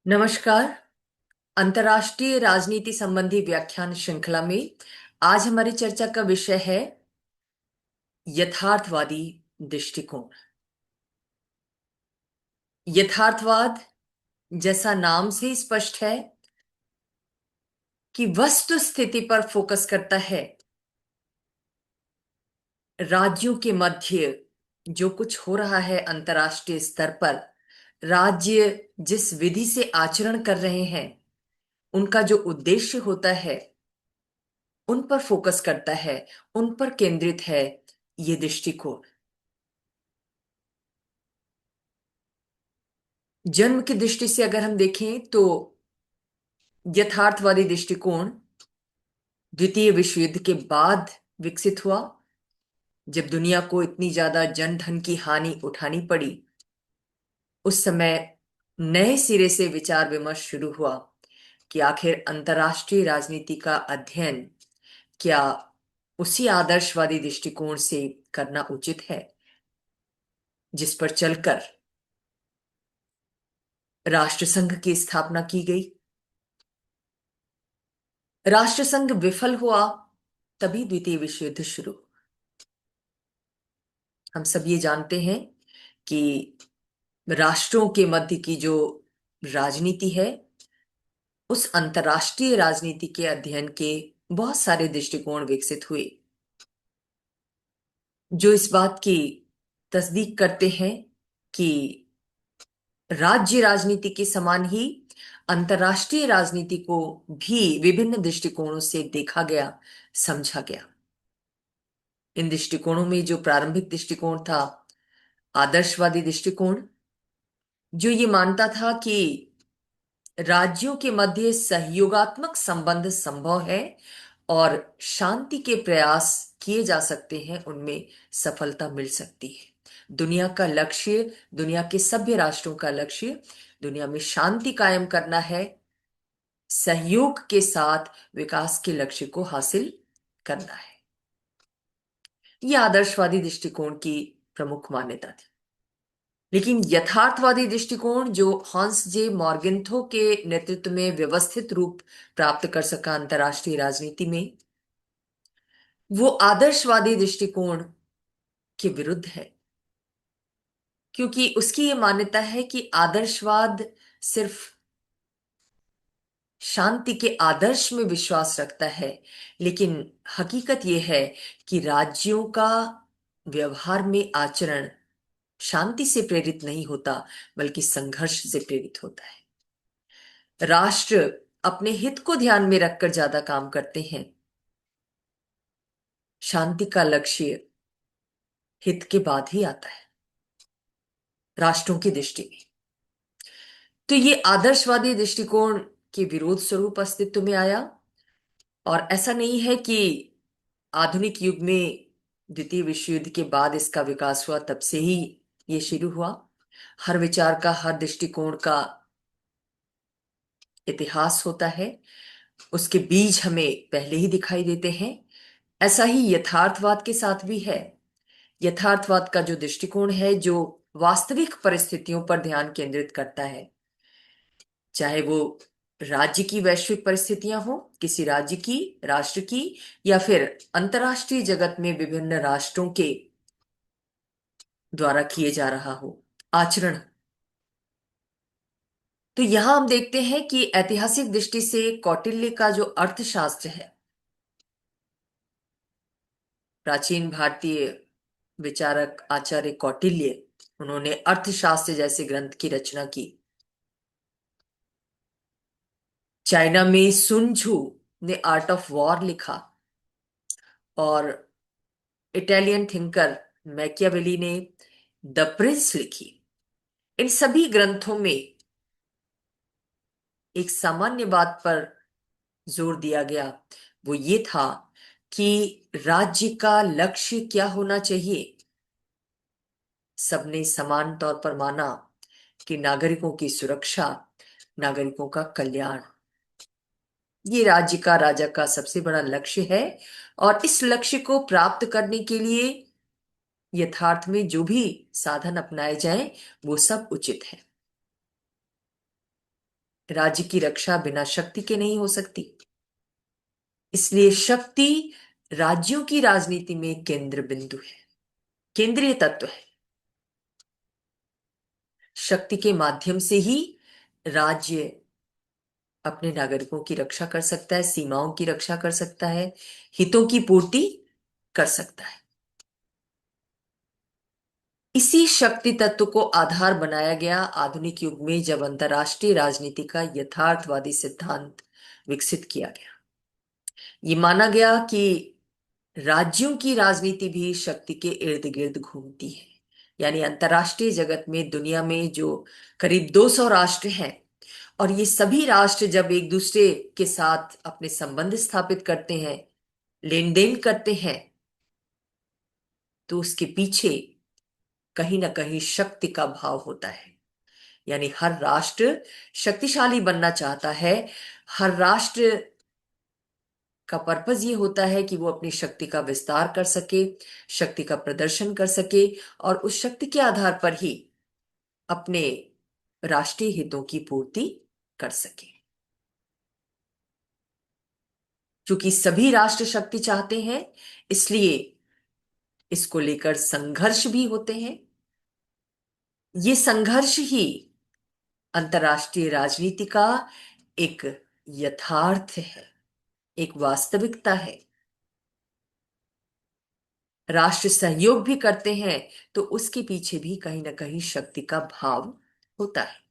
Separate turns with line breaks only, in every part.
नमस्कार। अंतर्राष्ट्रीय राजनीति संबंधी व्याख्यान श्रृंखला में आज हमारी चर्चा का विषय है यथार्थवादी दृष्टिकोण। यथार्थवाद जैसा नाम से ही स्पष्ट है कि वस्तु स्थिति पर फोकस करता है। राज्यों के मध्य जो कुछ हो रहा है अंतर्राष्ट्रीय स्तर पर, राज्य जिस विधि से आचरण कर रहे हैं, उनका जो उद्देश्य होता है, उन पर फोकस करता है, उन पर केंद्रित है ये दृष्टिकोण। जन्म की दृष्टि से अगर हम देखें तो यथार्थवादी दृष्टिकोण द्वितीय विश्व युद्ध के बाद विकसित हुआ, जब दुनिया को इतनी ज्यादा जन धन की हानि उठानी पड़ी। उस समय नए सिरे से विचार विमर्श शुरू हुआ कि आखिर अंतर्राष्ट्रीय राजनीति का अध्ययन क्या उसी आदर्शवादी दृष्टिकोण से करना उचित है जिस पर चलकर राष्ट्रसंघ की स्थापना की गई। राष्ट्रसंघ विफल हुआ तभी द्वितीय विश्व युद्ध शुरू। हम सब ये जानते हैं कि राष्ट्रों के मध्य की जो राजनीति है, उस अंतर्राष्ट्रीय राजनीति के अध्ययन के बहुत सारे दृष्टिकोण विकसित हुए जो इस बात की तस्दीक करते हैं कि राज्य राजनीति के समान ही अंतर्राष्ट्रीय राजनीति को भी विभिन्न दृष्टिकोणों से देखा गया, समझा गया। इन दृष्टिकोणों में जो प्रारंभिक दृष्टिकोण था आदर्शवादी दृष्टिकोण, जो ये मानता था कि राज्यों के मध्य सहयोगात्मक संबंध संभव है और शांति के प्रयास किए जा सकते हैं, उनमें सफलता मिल सकती है। दुनिया का लक्ष्य, दुनिया के सभ्य राष्ट्रों का लक्ष्य दुनिया में शांति कायम करना है, सहयोग के साथ विकास के लक्ष्य को हासिल करना है। यह आदर्शवादी दृष्टिकोण की प्रमुख मान्यता थी। लेकिन यथार्थवादी दृष्टिकोण जो हॉन्स जे मॉर्गेंथो के नेतृत्व में व्यवस्थित रूप प्राप्त कर सका अंतर्राष्ट्रीय राजनीति में, वो आदर्शवादी दृष्टिकोण के विरुद्ध है, क्योंकि उसकी ये मान्यता है कि आदर्शवाद सिर्फ शांति के आदर्श में विश्वास रखता है, लेकिन हकीकत यह है कि राज्यों का व्यवहार में आचरण शांति से प्रेरित नहीं होता, बल्कि संघर्ष से प्रेरित होता है। राष्ट्र अपने हित को ध्यान में रखकर ज्यादा काम करते हैं। शांति का लक्ष्य हित के बाद ही आता है राष्ट्रों की दृष्टि में। तो ये आदर्शवादी दृष्टिकोण के विरोध स्वरूप अस्तित्व में आया। और ऐसा नहीं है कि आधुनिक युग में द्वितीय विश्व युद्ध के बाद इसका विकास हुआ, तब से ही ये शुरू हुआ। हर विचार का, हर दृष्टिकोण का इतिहास होता है, उसके बीज हमें पहले ही दिखाई देते हैं। ऐसा ही यथार्थवाद के साथ भी है। यथार्थवाद का जो दृष्टिकोण है, जो वास्तविक परिस्थितियों पर ध्यान केंद्रित करता है, चाहे वो राज्य की वैश्विक परिस्थितियां हो, किसी राज्य की, राष्ट्र की, या फिर अंतर्राष्ट्रीय जगत में विभिन्न राष्ट्रों के द्वारा किए जा रहा हो आचरण। तो यहां हम देखते हैं कि ऐतिहासिक दृष्टि से कौटिल्य का जो अर्थशास्त्र है, प्राचीन भारतीय विचारक आचार्य कौटिल्य, उन्होंने अर्थशास्त्र जैसे ग्रंथ की रचना की। चाइना में सुन झू ने आर्ट ऑफ वॉर लिखा, और इटालियन थिंकर मैकियावेली ने द प्रिंस लिखी। इन सभी ग्रंथों में एक सामान्य बात पर जोर दिया गया, वो ये था कि राज्य का लक्ष्य क्या होना चाहिए। सबने समान तौर पर माना कि नागरिकों की सुरक्षा, नागरिकों का कल्याण, ये राज्य का, राजा का सबसे बड़ा लक्ष्य है। और इस लक्ष्य को प्राप्त करने के लिए यथार्थ में जो भी साधन अपनाए जाएं, वो सब उचित है। राज्य की रक्षा बिना शक्ति के नहीं हो सकती। इसलिए शक्ति राज्यों की राजनीति में केंद्र बिंदु है, केंद्रीय तत्व है। शक्ति के माध्यम से ही राज्य अपने नागरिकों की रक्षा कर सकता है, सीमाओं की रक्षा कर सकता है, हितों की पूर्ति कर सकता है। इसी शक्ति तत्व को आधार बनाया गया आधुनिक युग में, जब अंतरराष्ट्रीय राजनीति का यथार्थवादी सिद्धांत विकसित किया गया। ये माना गया कि राज्यों की राजनीति भी शक्ति के इर्द गिर्द घूमती है। यानी अंतरराष्ट्रीय जगत में, दुनिया में जो करीब 200 राष्ट्र हैं, और ये सभी राष्ट्र जब एक दूसरे के साथ अपने संबंध स्थापित करते हैं, लेन देन करते हैं, तो उसके पीछे कहीं ना कहीं शक्ति का भाव होता है। यानी हर राष्ट्र शक्तिशाली बनना चाहता है। हर राष्ट्र का पर्पज ये होता है कि वो अपनी शक्ति का विस्तार कर सके, शक्ति का प्रदर्शन कर सके, और उस शक्ति के आधार पर ही अपने राष्ट्रीय हितों की पूर्ति कर सके। क्योंकि सभी राष्ट्र शक्ति चाहते हैं, इसलिए इसको लेकर संघर्ष भी होते हैं। ये संघर्ष ही अंतरराष्ट्रीय राजनीति का एक यथार्थ है, एक वास्तविकता है। राष्ट्र सहयोग भी करते हैं तो उसके पीछे भी कहीं ना कहीं शक्ति का भाव होता है।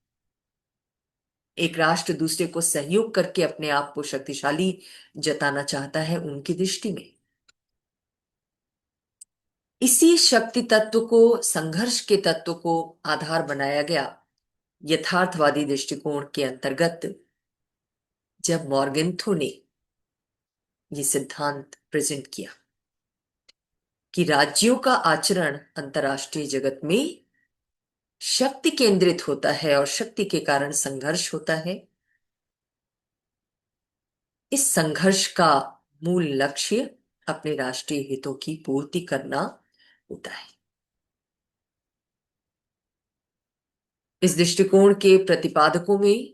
एक राष्ट्र दूसरे को सहयोग करके अपने आप को शक्तिशाली जताना चाहता है उनकी दृष्टि में। इसी शक्ति तत्व को, संघर्ष के तत्व को आधार बनाया गया यथार्थवादी दृष्टिकोण के अंतर्गत, जब मॉर्गेंथो ने यह सिद्धांत प्रेजेंट किया कि राज्यों का आचरण अंतरराष्ट्रीय जगत में शक्ति केंद्रित होता है और शक्ति के कारण संघर्ष होता है। इस संघर्ष का मूल लक्ष्य अपने राष्ट्रीय हितों की पूर्ति करना होता है। इस दृष्टिकोण के प्रतिपादकों में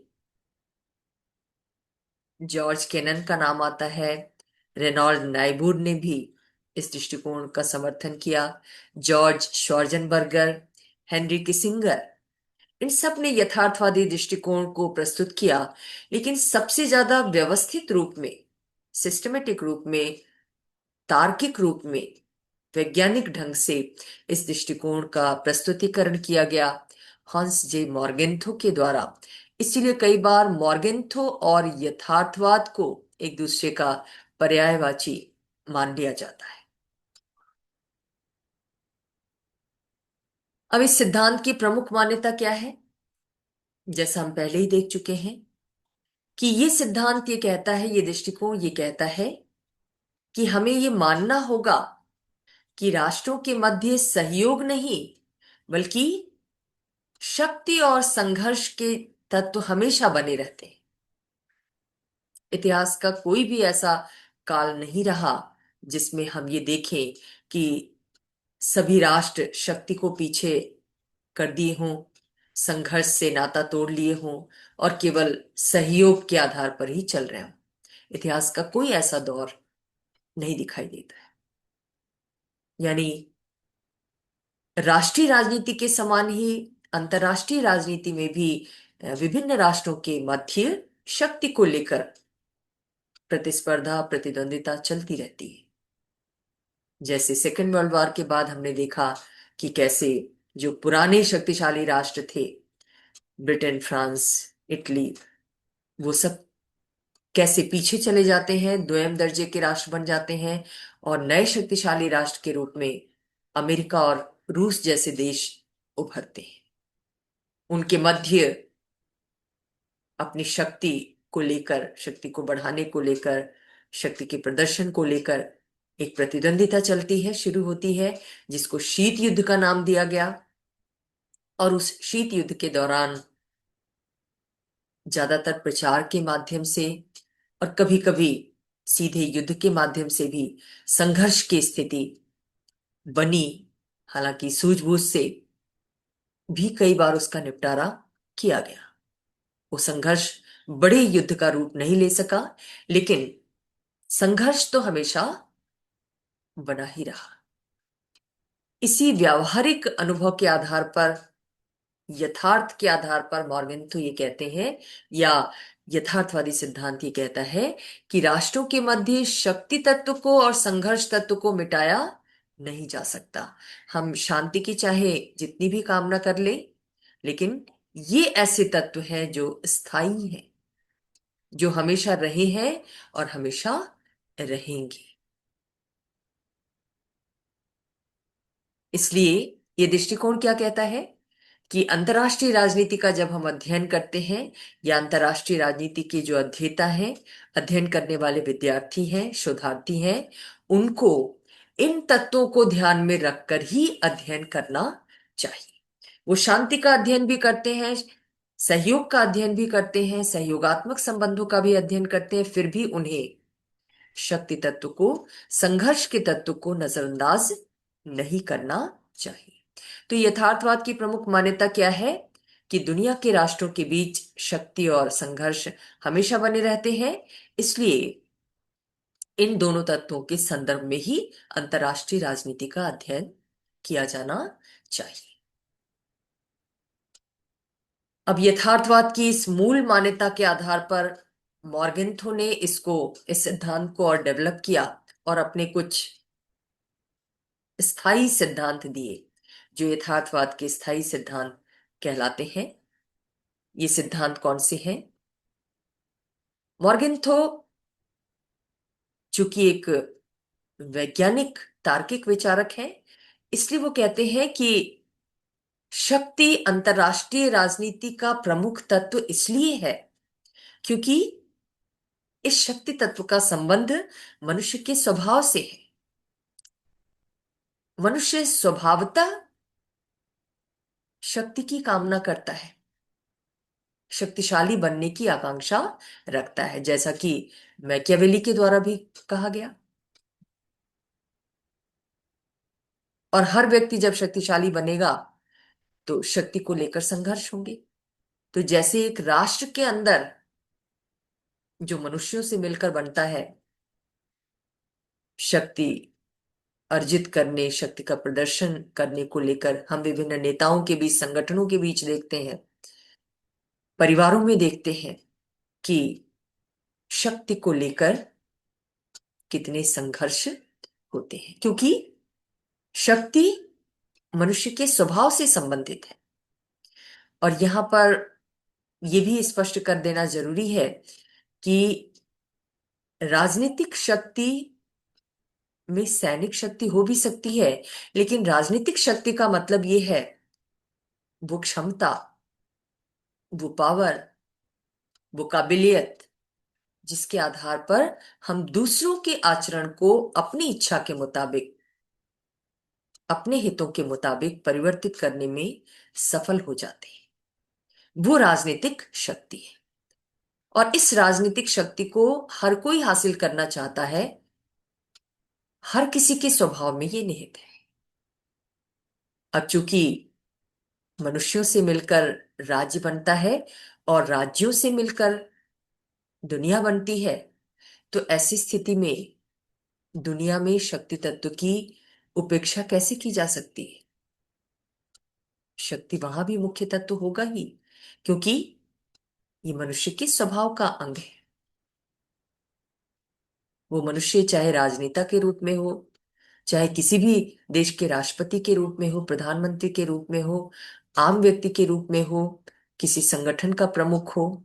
जॉर्ज केनन का नाम आता है। रेनॉल्ड नाइबूर ने भी इस दृष्टिकोण का समर्थन किया। जॉर्ज शॉर्जनबर्गर, हेनरी किसिंगर, इन सब ने यथार्थवादी दृष्टिकोण को प्रस्तुत किया। लेकिन सबसे ज्यादा व्यवस्थित रूप में, सिस्टमेटिक रूप में, तार्किक रूप में, वैज्ञानिक ढंग से इस दृष्टिकोण का प्रस्तुतिकरण किया गया हंस जे मॉर्गेंथो के द्वारा। इसीलिए कई बार मॉर्गेंथो और यथार्थवाद को एक दूसरे का पर्यायवाची मान लिया जाता है। अब इस सिद्धांत की प्रमुख मान्यता क्या है? जैसा हम पहले ही देख चुके हैं कि ये सिद्धांत ये कहता है, ये दृष्टिकोण ये कहता है कि हमें ये मानना होगा कि राष्ट्रों के मध्य सहयोग नहीं, बल्कि शक्ति और संघर्ष के तत्व हमेशा बने रहते हैं। इतिहास का कोई भी ऐसा काल नहीं रहा जिसमें हम ये देखें कि सभी राष्ट्र शक्ति को पीछे कर दिए हों, संघर्ष से नाता तोड़ लिए हों और केवल सहयोग के आधार पर ही चल रहे हों। इतिहास का कोई ऐसा दौर नहीं दिखाई देता है। यानी राष्ट्रीय राजनीति के समान ही अंतरराष्ट्रीय राजनीति में भी विभिन्न राष्ट्रों के मध्य शक्ति को लेकर प्रतिस्पर्धा, प्रतिद्वंदिता चलती रहती है। जैसे सेकेंड वर्ल्ड वॉर के बाद हमने देखा कि कैसे जो पुराने शक्तिशाली राष्ट्र थे, ब्रिटेन, फ्रांस, इटली, वो सब कैसे पीछे चले जाते हैं, द्वयम दर्जे के राष्ट्र बन जाते हैं, और नए शक्तिशाली राष्ट्र के रूप में अमेरिका और रूस जैसे देश उभरते हैं। उनके मध्य अपनी शक्ति को लेकर, शक्ति को बढ़ाने को लेकर, शक्ति के प्रदर्शन को लेकर एक प्रतिद्वंदिता चलती है, शुरू होती है, जिसको शीत युद्ध का नाम दिया गया। और उस शीत युद्ध के दौरान ज्यादातर प्रचार के माध्यम से और कभी कभी सीधे युद्ध के माध्यम से भी संघर्ष की स्थिति बनी। हालांकि सूझबूझ से भी कई बार उसका निपटारा किया गया। वो संघर्ष बड़े युद्ध का रूप नहीं ले सका, लेकिन संघर्ष तो हमेशा बना ही रहा। इसी व्यावहारिक अनुभव के आधार पर, यथार्थ के आधार पर मॉर्गन तो ये कहते हैं, या यथार्थवादी सिद्धांत ये कहता है कि राष्ट्रों के मध्य शक्ति तत्व को और संघर्ष तत्व को मिटाया नहीं जा सकता। हम शांति की चाहे जितनी भी कामना कर ले, लेकिन ये ऐसे तत्व हैं जो स्थायी हैं, जो हमेशा रहे हैं और हमेशा रहेंगे। इसलिए ये दृष्टिकोण क्या कहता है कि अंतर्राष्ट्रीय राजनीति का जब हम अध्ययन करते हैं, या अंतर्राष्ट्रीय राजनीति के जो अध्येता हैं, अध्ययन करने वाले विद्यार्थी हैं, शोधार्थी हैं, उनको इन तत्वों को ध्यान में रखकर ही अध्ययन करना चाहिए। वो शांति का अध्ययन भी करते हैं, सहयोग का अध्ययन भी करते हैं, सहयोगात्मक संबंधों का भी अध्ययन करते हैं, फिर भी उन्हें शक्ति तत्व को, संघर्ष के तत्व को नजरअंदाज नहीं करना चाहिए। तो यथार्थवाद की प्रमुख मान्यता क्या है कि दुनिया के राष्ट्रों के बीच शक्ति और संघर्ष हमेशा बने रहते हैं, इसलिए इन दोनों तत्वों के संदर्भ में ही अंतर्राष्ट्रीय राजनीति का अध्ययन किया जाना चाहिए। अब यथार्थवाद की इस मूल मान्यता के आधार पर मॉर्गेंथो ने इस सिद्धांत को और डेवलप किया और अपने कुछ स्थायी सिद्धांत दिए, जो यथार्थवाद के स्थायी सिद्धांत कहलाते हैं। ये सिद्धांत कौन से हैं? मॉर्गेंथो चूंकि एक वैज्ञानिक तार्किक विचारक है, इसलिए वो कहते हैं कि शक्ति अंतरराष्ट्रीय राजनीति का प्रमुख तत्व इसलिए है क्योंकि इस शक्ति तत्व का संबंध मनुष्य के स्वभाव से है। मनुष्य स्वभावतः शक्ति की कामना करता है, शक्तिशाली बनने की आकांक्षा रखता है, जैसा कि मैकियावेली के द्वारा भी कहा गया। और हर व्यक्ति जब शक्तिशाली बनेगा तो शक्ति को लेकर संघर्ष होंगे। तो जैसे एक राष्ट्र के अंदर जो मनुष्यों से मिलकर बनता है, शक्ति अर्जित करने, शक्ति का प्रदर्शन करने को लेकर हम विभिन्न नेताओं के बीच, संगठनों के बीच देखते हैं, परिवारों में देखते हैं कि शक्ति को लेकर कितने संघर्ष होते हैं, क्योंकि शक्ति मनुष्य के स्वभाव से संबंधित है। और यहां पर यह भी स्पष्ट कर देना जरूरी है कि राजनीतिक शक्ति में सैनिक शक्ति हो भी सकती है, लेकिन राजनीतिक शक्ति का मतलब यह है वो क्षमता, वो पावर, वो काबिलियत, जिसके आधार पर हम दूसरों के आचरण को अपनी इच्छा के मुताबिक, अपने हितों के मुताबिक परिवर्तित करने में सफल हो जाते हैं। वो राजनीतिक शक्ति है। और इस राजनीतिक शक्ति को हर कोई हासिल करना चाहता है, हर किसी के स्वभाव में ये निहित है। अब चूंकि मनुष्यों से मिलकर राज्य बनता है और राज्यों से मिलकर दुनिया बनती है, तो ऐसी स्थिति में दुनिया में शक्ति तत्व की उपेक्षा कैसे की जा सकती है? शक्ति वहां भी मुख्य तत्व होगा ही, क्योंकि ये मनुष्य के स्वभाव का अंग है। वो मनुष्य चाहे राजनेता के रूप में हो, चाहे किसी भी देश के राष्ट्रपति के रूप में हो, प्रधानमंत्री के रूप में हो, आम व्यक्ति के रूप में हो, किसी संगठन का प्रमुख हो,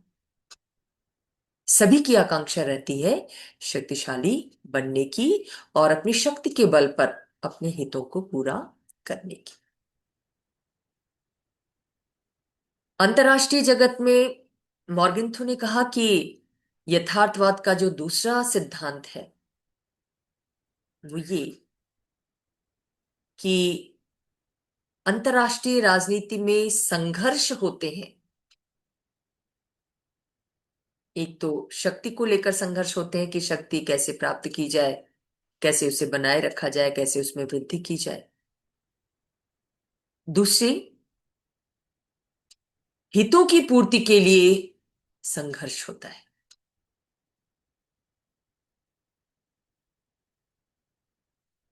सभी की आकांक्षा रहती है शक्तिशाली बनने की और अपनी शक्ति के बल पर अपने हितों को पूरा करने की। अंतरराष्ट्रीय जगत में मॉर्गेंथो ने कहा कि यथार्थवाद का जो दूसरा सिद्धांत है वो ये कि अंतरराष्ट्रीय राजनीति में संघर्ष होते हैं। एक तो शक्ति को लेकर संघर्ष होते हैं कि शक्ति कैसे प्राप्त की जाए, कैसे उसे बनाए रखा जाए, कैसे उसमें वृद्धि की जाए। दूसरी, हितों की पूर्ति के लिए संघर्ष होता है।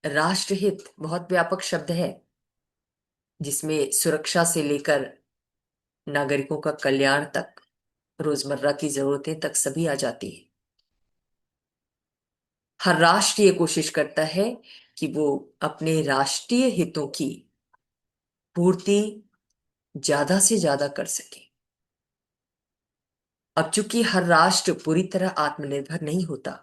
राष्ट्रहित बहुत व्यापक शब्द है, जिसमें सुरक्षा से लेकर नागरिकों का कल्याण तक, रोजमर्रा की जरूरतें तक सभी आ जाती है। हर राष्ट्र ये कोशिश करता है कि वो अपने राष्ट्रीय हितों की पूर्ति ज्यादा से ज्यादा कर सके। अब चूंकि हर राष्ट्र पूरी तरह आत्मनिर्भर नहीं होता,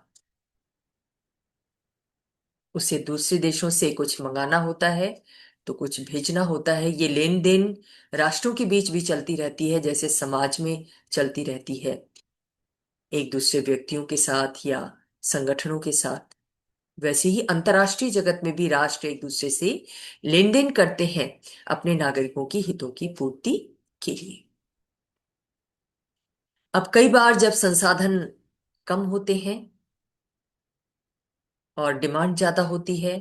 उसे दूसरे देशों से कुछ मंगाना होता है, तो कुछ भेजना होता है। ये लेन देन राष्ट्रों के बीच भी चलती रहती है, जैसे समाज में चलती रहती है, एक दूसरे व्यक्तियों के साथ या संगठनों के साथ। वैसे ही अंतर्राष्ट्रीय जगत में भी राष्ट्र एक दूसरे से लेन देन करते हैं अपने नागरिकों की हितों की पूर्ति के लिए। अब कई बार जब संसाधन कम होते हैं और डिमांड ज्यादा होती है,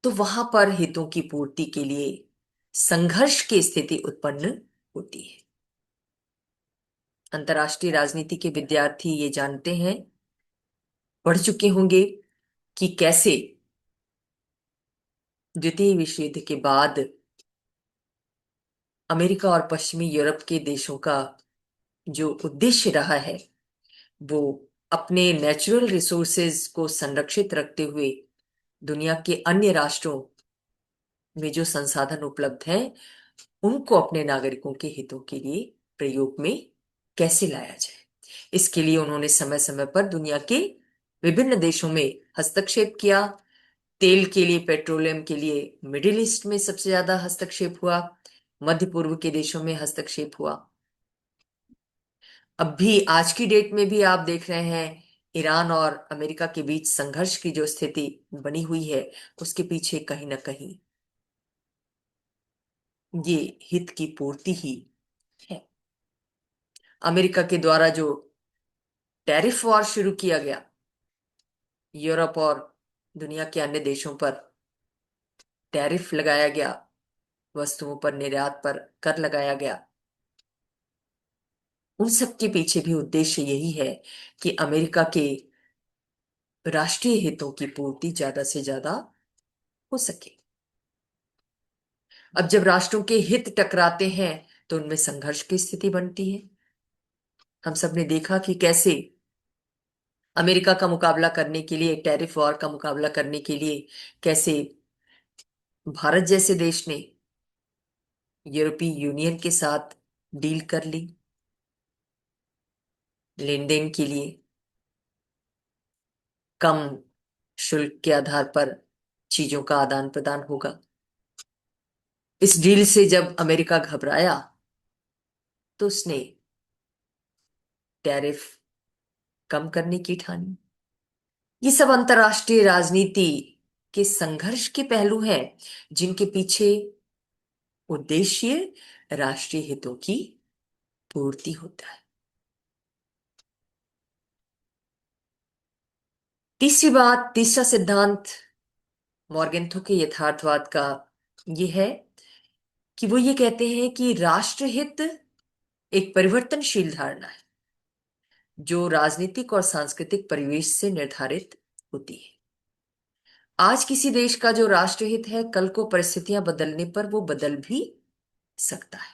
तो वहां पर हितों की पूर्ति के लिए संघर्ष की स्थिति उत्पन्न होती है। अंतर्राष्ट्रीय राजनीति के विद्यार्थी ये जानते हैं, पढ़ चुके होंगे, कि कैसे द्वितीय विश्व युद्ध के बाद अमेरिका और पश्चिमी यूरोप के देशों का जो उद्देश्य रहा है, वो अपने नेचुरल रिसोर्सेज को संरक्षित रखते हुए दुनिया के अन्य राष्ट्रों में जो संसाधन उपलब्ध हैं, उनको अपने नागरिकों के हितों के लिए प्रयोग में कैसे लाया जाए। इसके लिए उन्होंने समय समय पर दुनिया के विभिन्न देशों में हस्तक्षेप किया। तेल के लिए, पेट्रोलियम के लिए मिडिल ईस्ट में सबसे ज्यादा हस्तक्षेप हुआ, मध्य पूर्व के देशों में हस्तक्षेप हुआ। अब भी आज की डेट में भी आप देख रहे हैं, ईरान और अमेरिका के बीच संघर्ष की जो स्थिति बनी हुई है, उसके पीछे कहीं ना कहीं ये हित की पूर्ति ही है। अमेरिका के द्वारा जो टैरिफ वॉर शुरू किया गया, यूरोप और दुनिया के अन्य देशों पर टैरिफ लगाया गया, वस्तुओं पर, निर्यात पर कर लगाया गया, उन सब के पीछे भी उद्देश्य यही है कि अमेरिका के राष्ट्रीय हितों की पूर्ति ज्यादा से ज्यादा हो सके। अब जब राष्ट्रों के हित टकराते हैं, तो उनमें संघर्ष की स्थिति बनती है। हम सब ने देखा कि कैसे अमेरिका का मुकाबला करने के लिए, टैरिफ वॉर का मुकाबला करने के लिए, कैसे भारत जैसे देश ने यूरोपीय यूनियन के साथ डील कर ली लेन देन के लिए, कम शुल्क के आधार पर चीजों का आदान प्रदान होगा। इस डील से जब अमेरिका घबराया, तो उसने टैरिफ कम करने की ठानी। ये सब अंतरराष्ट्रीय राजनीति के संघर्ष के पहलू हैं, जिनके पीछे उद्देश्य राष्ट्रीय हितों की पूर्ति होता है। तीसरी बात, तीसरा सिद्धांत मॉर्गेंथो के यथार्थवाद का ये है कि वो ये कहते हैं कि राष्ट्रहित एक परिवर्तनशील धारणा है, जो राजनीतिक और सांस्कृतिक परिवेश से निर्धारित होती है। आज किसी देश का जो राष्ट्रहित है, कल को परिस्थितियां बदलने पर वो बदल भी सकता है।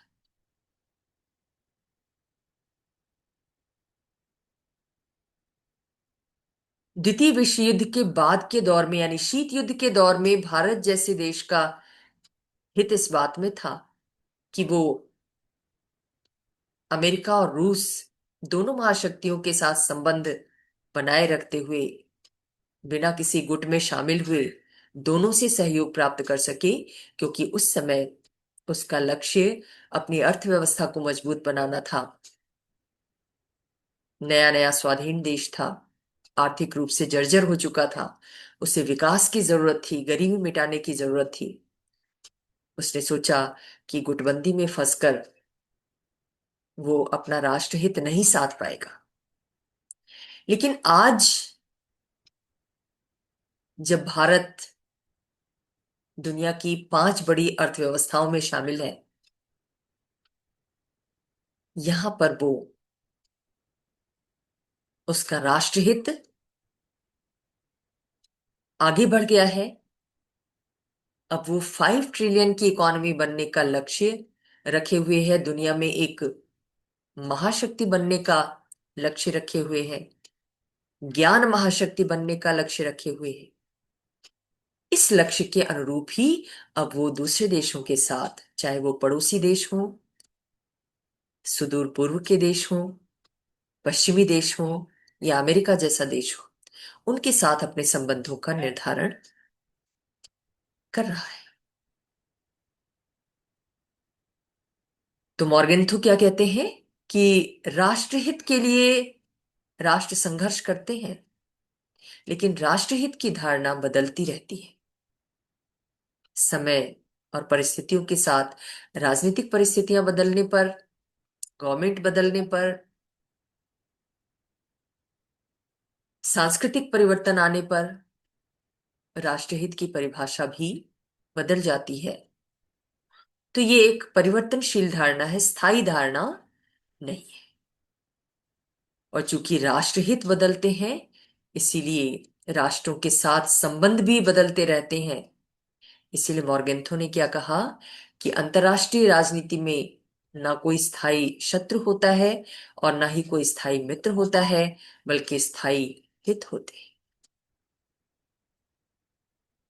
द्वितीय विश्व युद्ध के बाद के दौर में, यानी शीत युद्ध के दौर में, भारत जैसे देश का हित इस बात में था कि वो अमेरिका और रूस दोनों महाशक्तियों के साथ संबंध बनाए रखते हुए, बिना किसी गुट में शामिल हुए, दोनों से सहयोग प्राप्त कर सके, क्योंकि उस समय उसका लक्ष्य अपनी अर्थव्यवस्था को मजबूत बनाना था। नया नया स्वाधीन देश था, आर्थिक रूप से जर्जर हो चुका था, उसे विकास की जरूरत थी, गरीबी मिटाने की जरूरत थी। उसने सोचा कि गुटबंदी में फंसकर वो अपना राष्ट्रहित नहीं साध पाएगा। लेकिन आज जब भारत दुनिया की 5 बड़ी अर्थव्यवस्थाओं में शामिल है, यहां पर वो उसका राष्ट्रहित आगे बढ़ गया है। अब वो 5 ट्रिलियन की इकोनॉमी बनने का लक्ष्य रखे हुए है, दुनिया में एक महाशक्ति बनने का लक्ष्य रखे हुए हैं, ज्ञान महाशक्ति बनने का लक्ष्य रखे हुए हैं। इस लक्ष्य के अनुरूप ही अब वो दूसरे देशों के साथ, चाहे वो पड़ोसी देश हो, सुदूर पूर्व के देश हो, पश्चिमी देश हो, या अमेरिका जैसा देश हो, उनके साथ अपने संबंधों का निर्धारण कर रहा है। तो मॉर्गेंथो क्या कहते हैं कि राष्ट्रहित के लिए राष्ट्र संघर्ष करते हैं, लेकिन राष्ट्रहित की धारणा बदलती रहती है समय और परिस्थितियों के साथ। राजनीतिक परिस्थितियां बदलने पर, गवर्नमेंट बदलने पर, सांस्कृतिक परिवर्तन आने पर राष्ट्रहित की परिभाषा भी बदल जाती है। तो ये एक परिवर्तनशील धारणा है, स्थायी धारणा नहीं है। और चूंकि राष्ट्रहित बदलते हैं, इसीलिए राष्ट्रों के साथ संबंध भी बदलते रहते हैं। इसीलिए मॉर्गेंथो ने क्या कहा कि अंतरराष्ट्रीय राजनीति में ना कोई स्थायी शत्रु होता है और ना ही कोई स्थायी मित्र होता है, बल्कि स्थायी हित होते हैं।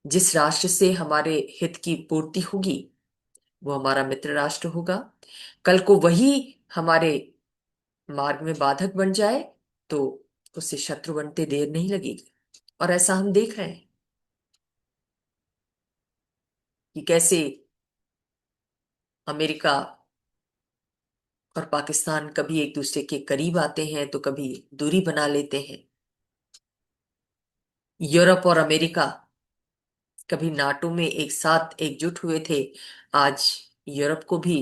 जिस राष्ट्र से हमारे हित की पूर्ति होगी वो हमारा मित्र राष्ट्र होगा। कल को वही हमारे मार्ग में बाधक बन जाए तो उससे शत्रु बनते देर नहीं लगेगी। और ऐसा हम देख रहे हैं कि कैसे अमेरिका और पाकिस्तान कभी एक दूसरे के करीब आते हैं तो कभी दूरी बना लेते हैं। यूरोप और अमेरिका कभी नाटो में एक साथ एकजुट हुए थे, आज यूरोप को भी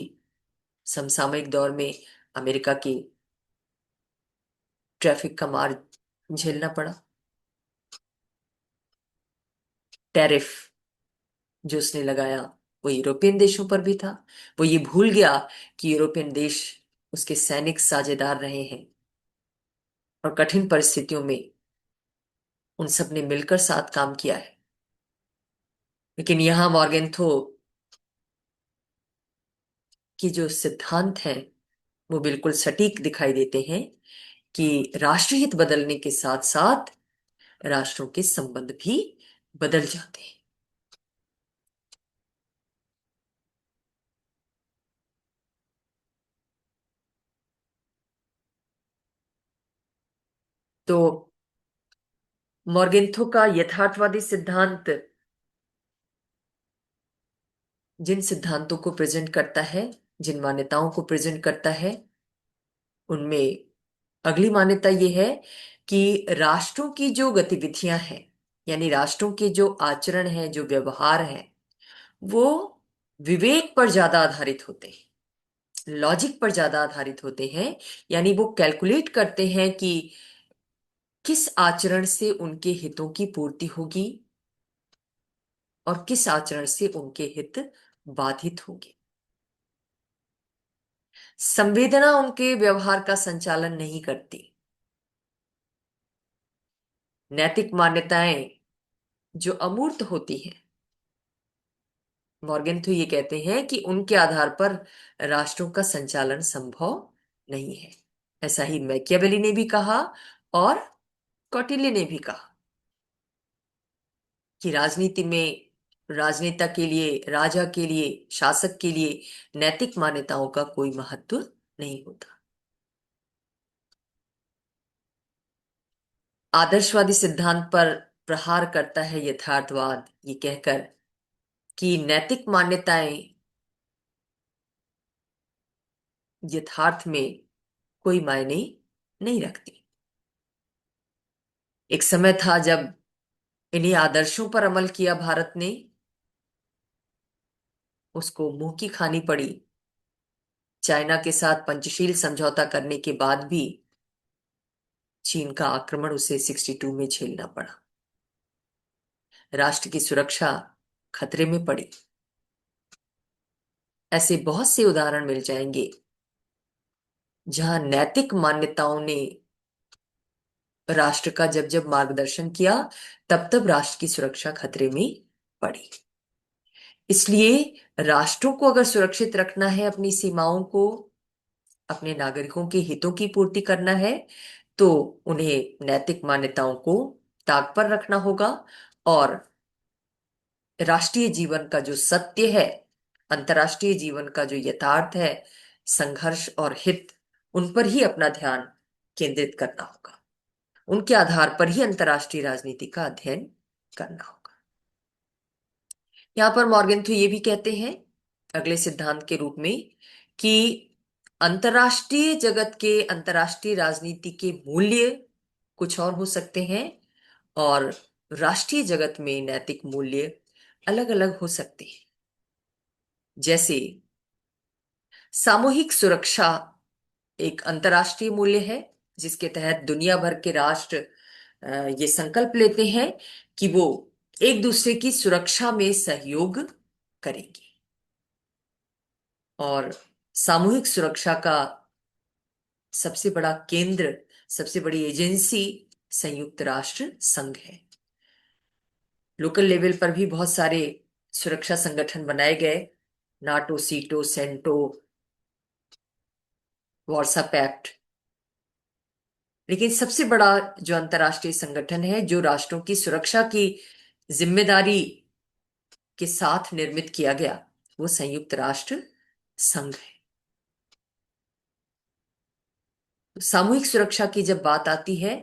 समसामयिक दौर में अमेरिका की ट्रैफिक का मार झेलना पड़ा। टैरिफ जो उसने लगाया वो यूरोपियन देशों पर भी था। वो ये भूल गया कि यूरोपियन देश उसके सैनिक साझेदार रहे हैं और कठिन परिस्थितियों में उन सब ने मिलकर साथ काम किया है। लेकिन यहां मॉर्गेंथो की जो सिद्धांत हैं वो बिल्कुल सटीक दिखाई देते हैं कि राष्ट्रहित बदलने के साथ साथ राष्ट्रों के संबंध भी बदल जाते हैं। तो मॉर्गेंथो का यथार्थवादी सिद्धांत जिन सिद्धांतों को प्रेजेंट करता है, जिन मान्यताओं को प्रेजेंट करता है, उनमें अगली मान्यता यह है कि राष्ट्रों की जो गतिविधियां हैं, यानी राष्ट्रों के जो आचरण है, जो व्यवहार है, वो विवेक पर ज्यादा आधारित होते हैं, लॉजिक पर ज्यादा आधारित होते हैं। यानी वो कैलकुलेट करते हैं कि किस आचरण से उनके हितों की पूर्ति होगी और किस आचरण से उनके हित बाधित होंगे। संवेदना उनके व्यवहार का संचालन नहीं करती। नैतिक मान्यताएं जो अमूर्त होती हैं, मॉर्गन तो ये कहते हैं कि उनके आधार पर राष्ट्रों का संचालन संभव नहीं है। ऐसा ही मैकियावेली ने भी कहा और कौटिल्य ने भी कहा कि राजनीति में राजनेता के लिए, राजा के लिए, शासक के लिए नैतिक मान्यताओं का कोई महत्व नहीं होता। आदर्शवादी सिद्धांत पर प्रहार करता है यथार्थवाद ये कहकर कि नैतिक मान्यताएं यथार्थ में कोई मायने नहीं रखती। एक समय था जब इन्हीं आदर्शों पर अमल किया भारत ने, उसको मुंह की खानी पड़ी। चाइना के साथ पंचशील समझौता करने के बाद भी चीन का आक्रमण उसे 62 में झेलना पड़ा। राष्ट्र की सुरक्षा खतरे में पड़ी। ऐसे बहुत से उदाहरण मिल जाएंगे जहां नैतिक मान्यताओं ने राष्ट्र का जब जब मार्गदर्शन किया, तब तब राष्ट्र की सुरक्षा खतरे में पड़ी। इसलिए राष्ट्रों को अगर सुरक्षित रखना है, अपनी सीमाओं को, अपने नागरिकों के हितों की पूर्ति करना है, तो उन्हें नैतिक मान्यताओं को ताक पर रखना होगा। और राष्ट्रीय जीवन का जो सत्य है, अंतर्राष्ट्रीय जीवन का जो यथार्थ है, संघर्ष और हित, उन पर ही अपना ध्यान केंद्रित करना होगा। उनके आधार पर ही अंतर्राष्ट्रीय राजनीति का अध्ययन करना होगा। यहां पर मॉर्गेंथ्यू ये भी कहते हैं अगले सिद्धांत के रूप में कि अंतर्राष्ट्रीय जगत के, अंतर्राष्ट्रीय राजनीति के मूल्य कुछ और हो सकते हैं, और राष्ट्रीय जगत में नैतिक मूल्य अलग अलग हो सकते हैं। जैसे सामूहिक सुरक्षा एक अंतर्राष्ट्रीय मूल्य है, जिसके तहत दुनिया भर के राष्ट्र ये संकल्प लेते हैं कि वो एक दूसरे की सुरक्षा में सहयोग करेंगे। और सामूहिक सुरक्षा का सबसे बड़ा केंद्र, सबसे बड़ी एजेंसी संयुक्त राष्ट्र संघ है। लोकल लेवल पर भी बहुत सारे सुरक्षा संगठन बनाए गए, नाटो, सीटो, सेंटो, वार्सा पैक्ट। लेकिन सबसे बड़ा जो अंतर्राष्ट्रीय संगठन है, जो राष्ट्रों की सुरक्षा की जिम्मेदारी के साथ निर्मित किया गया, वो संयुक्त राष्ट्र संघ है। सामूहिक सुरक्षा की जब बात आती है,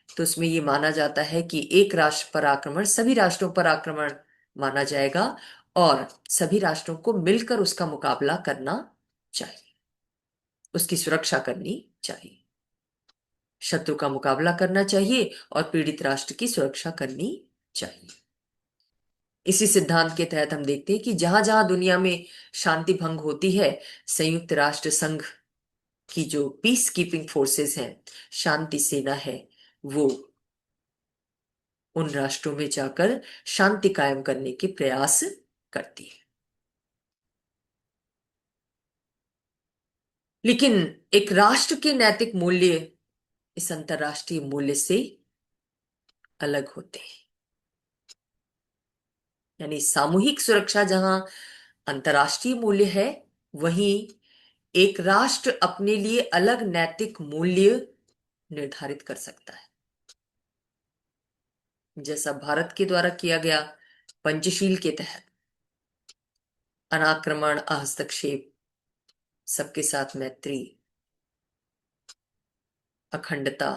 तो उसमें ये माना जाता है कि एक राष्ट्र पर आक्रमण सभी राष्ट्रों पर आक्रमण माना जाएगा, और सभी राष्ट्रों को मिलकर उसका मुकाबला करना चाहिए, उसकी सुरक्षा करनी चाहिए, शत्रु का मुकाबला करना चाहिए और पीड़ित राष्ट्र की सुरक्षा करनी चाहिए। इसी सिद्धांत के तहत हम देखते हैं कि जहां जहां दुनिया में शांति भंग होती है, संयुक्त राष्ट्र संघ की जो पीस कीपिंग फोर्सेस हैं, शांति सेना है, वो उन राष्ट्रों में जाकर शांति कायम करने के प्रयास करती है। लेकिन एक राष्ट्र के नैतिक मूल्य इस अंतरराष्ट्रीय मूल्य से अलग होते हैं। यानी सामूहिक सुरक्षा जहां अंतरराष्ट्रीय मूल्य है, वहीं एक राष्ट्र अपने लिए अलग नैतिक मूल्य निर्धारित कर सकता है, जैसा भारत के द्वारा किया गया पंचशील के तहत अनाक्रमण, अहस्तक्षेप, सबके साथ मैत्री, अखंडता,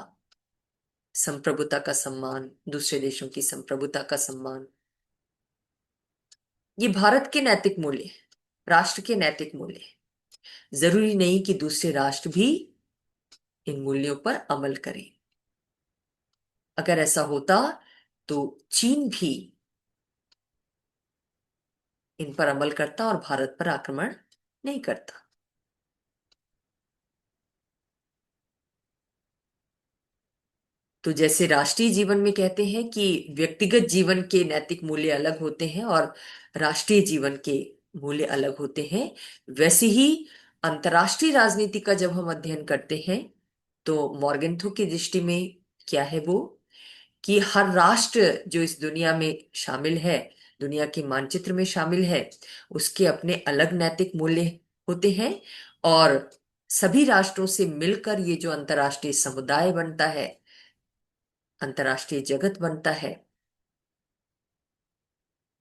संप्रभुता का सम्मान, दूसरे देशों की संप्रभुता का सम्मान। ये भारत के नैतिक मूल्य हैं, राष्ट्र के नैतिक मूल्य हैं। जरूरी नहीं कि दूसरे राष्ट्र भी इन मूल्यों पर अमल करें। अगर ऐसा होता तो चीन भी इन पर अमल करता और भारत पर आक्रमण नहीं करता। तो जैसे राष्ट्रीय जीवन में कहते हैं कि व्यक्तिगत जीवन के नैतिक मूल्य अलग होते हैं और राष्ट्रीय जीवन के मूल्य अलग होते हैं, वैसे ही अंतर्राष्ट्रीय राजनीति का जब हम अध्ययन करते हैं, तो मॉर्गेंथो की दृष्टि में क्या है वो, कि हर राष्ट्र जो इस दुनिया में शामिल है, दुनिया के मानचित्र में शामिल है, उसके अपने अलग नैतिक मूल्य होते हैं। और सभी राष्ट्रों से मिलकर ये जो अंतर्राष्ट्रीय समुदाय बनता है, अंतर्राष्ट्रीय जगत बनता है,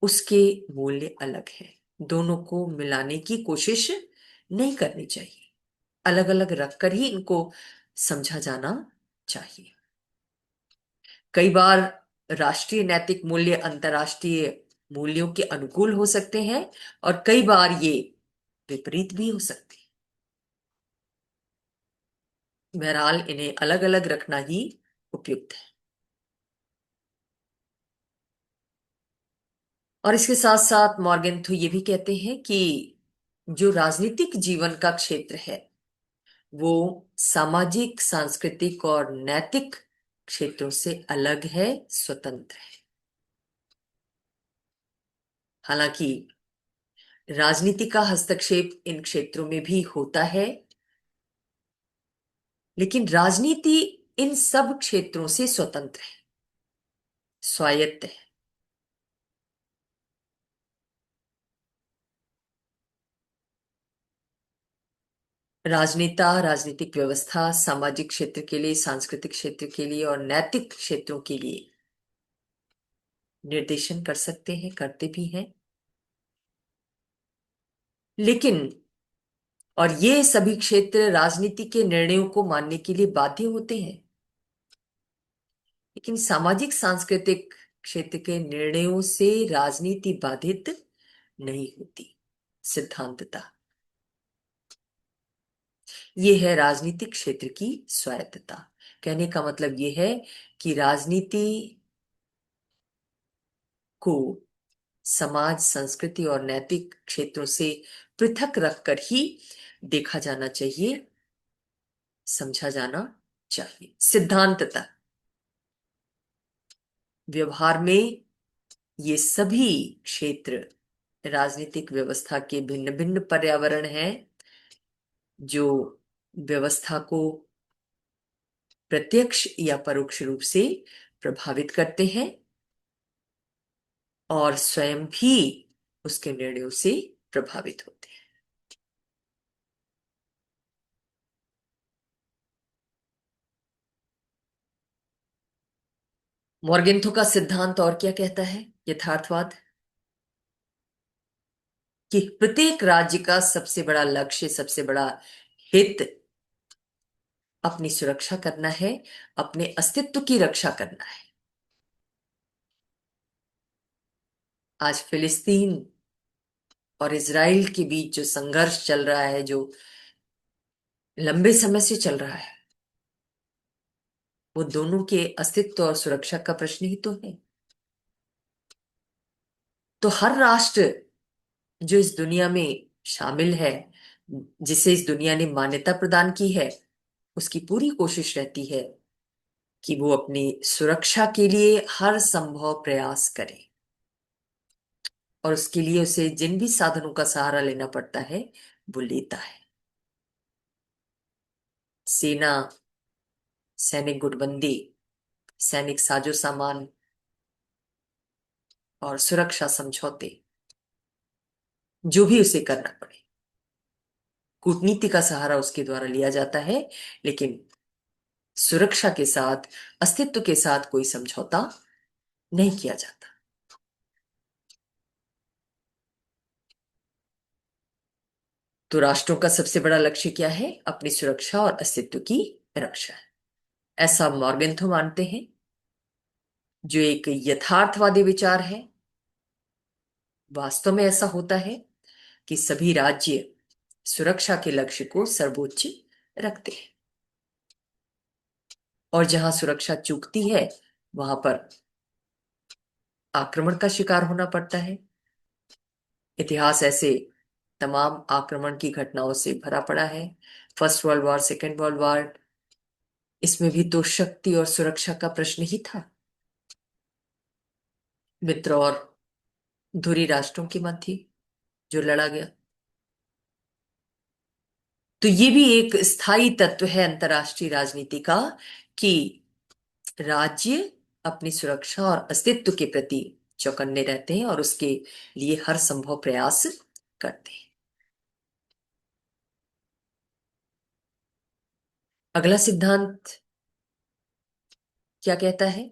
उसके मूल्य अलग है। दोनों को मिलाने की कोशिश नहीं करनी चाहिए, अलग अलग रखकर ही इनको समझा जाना चाहिए। कई बार राष्ट्रीय नैतिक मूल्य अंतर्राष्ट्रीय मूल्यों के अनुकूल हो सकते हैं, और कई बार ये विपरीत भी हो सकते हैं। बहरहाल इन्हें अलग अलग रखना ही उपयुक्त है। और इसके साथ साथ मॉर्गेंथो ये भी कहते हैं कि जो राजनीतिक जीवन का क्षेत्र है, वो सामाजिक, सांस्कृतिक और नैतिक क्षेत्रों से अलग है, स्वतंत्र है। हालांकि राजनीति का हस्तक्षेप इन क्षेत्रों में भी होता है, लेकिन राजनीति इन सब क्षेत्रों से स्वतंत्र है, स्वायत्त है। राजनेता राजनीतिक व्यवस्था सामाजिक क्षेत्र के लिए, सांस्कृतिक क्षेत्र के लिए और नैतिक क्षेत्रों के लिए निर्देशन कर सकते हैं, करते भी हैं। लेकिन और ये सभी क्षेत्र राजनीति के निर्णयों को मानने के लिए बाध्य होते हैं। लेकिन सामाजिक सांस्कृतिक क्षेत्र के निर्णयों से राजनीति बाधित नहीं होती। सिद्धांतता, ये है राजनीतिक क्षेत्र की स्वायत्तता। कहने का मतलब ये है कि राजनीति को समाज, संस्कृति और नैतिक क्षेत्रों से पृथक रखकर ही देखा जाना चाहिए, समझा जाना चाहिए। सिद्धांतता, व्यवहार में ये सभी क्षेत्र राजनीतिक व्यवस्था के भिन्न भिन्न पर्यावरण हैं जो व्यवस्था को प्रत्यक्ष या परोक्ष रूप से प्रभावित करते हैं और स्वयं भी उसके निर्णयों से प्रभावित होते हैं। मॉर्गेंथो का सिद्धांत और क्या कहता है? यथार्थवाद, कि प्रत्येक राज्य का सबसे बड़ा लक्ष्य, सबसे बड़ा हित अपनी सुरक्षा करना है, अपने अस्तित्व की रक्षा करना है। आज फिलिस्तीन और इजराइल के बीच जो संघर्ष चल रहा है, जो लंबे समय से चल रहा है, वो दोनों के अस्तित्व और सुरक्षा का प्रश्न ही तो है। तो हर राष्ट्र जो इस दुनिया में शामिल है, जिसे इस दुनिया ने मान्यता प्रदान की है, उसकी पूरी कोशिश रहती है कि वो अपनी सुरक्षा के लिए हर संभव प्रयास करे, और उसके लिए उसे जिन भी साधनों का सहारा लेना पड़ता है वो लेता है। सेना, सैनिक गुटबंदी, सैनिक साजो सामान और सुरक्षा समझौते, जो भी उसे करना पड़े, कूटनीति का सहारा उसके द्वारा लिया जाता है। लेकिन सुरक्षा के साथ, अस्तित्व के साथ कोई समझौता नहीं किया जाता। तो राष्ट्रों का सबसे बड़ा लक्ष्य क्या है? अपनी सुरक्षा और अस्तित्व की रक्षा है, ऐसा मॉर्गेंथो मानते हैं, जो एक यथार्थवादी विचार है। वास्तव में ऐसा होता है कि सभी राज्य सुरक्षा के लक्ष्य को सर्वोच्च रखते हैं, और जहां सुरक्षा चूकती है वहां पर आक्रमण का शिकार होना पड़ता है। इतिहास ऐसे तमाम आक्रमण की घटनाओं से भरा पड़ा है। First world war, second world war, इसमें भी तो शक्ति और सुरक्षा का प्रश्न ही था। मित्र और धुरी राष्ट्रों के मध्य जो लड़ा गया। तो ये भी एक स्थायी तत्व है अंतरराष्ट्रीय राजनीति का, कि राज्य अपनी सुरक्षा और अस्तित्व के प्रति चौकन्ने रहते हैं और उसके लिए हर संभव प्रयास करते हैं। अगला सिद्धांत क्या कहता है?